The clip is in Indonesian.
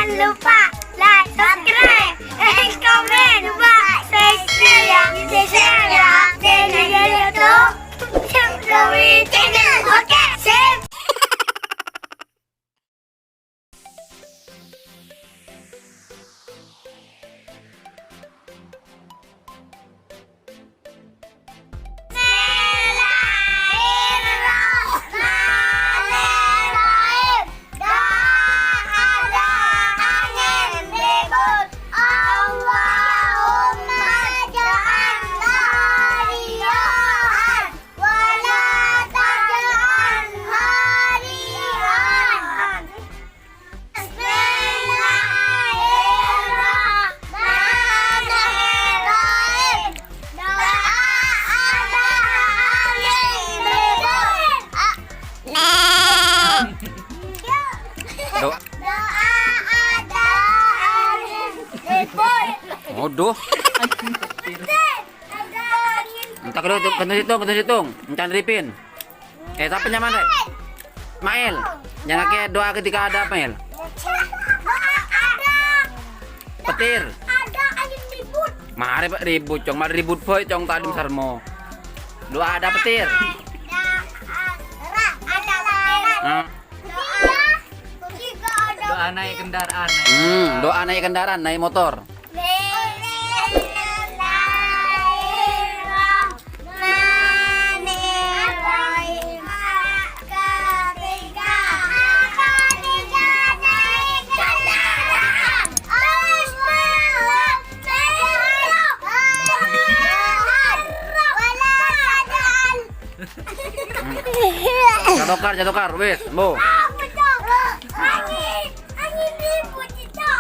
Jangan lupa like, subscribe, and comment. Buat subscribe ya, share ya, dan juga YouTube Zoe Channel. Oke, sip. Waduh. Entah kedua itu, kena hitung. Encan ripin. Siapa nyaman deh? Mail. Jangan kayak doa ketika ada Mail. Petir. Ada angin ribut. Mari Pak ribut, cong. Mari ribut boy, cong tadi sarmo. Doa ada petir. Doa naik kendaraan. Doa naik kendaraan, naik motor. Jatokar, wes, bu. Angin ribut itu.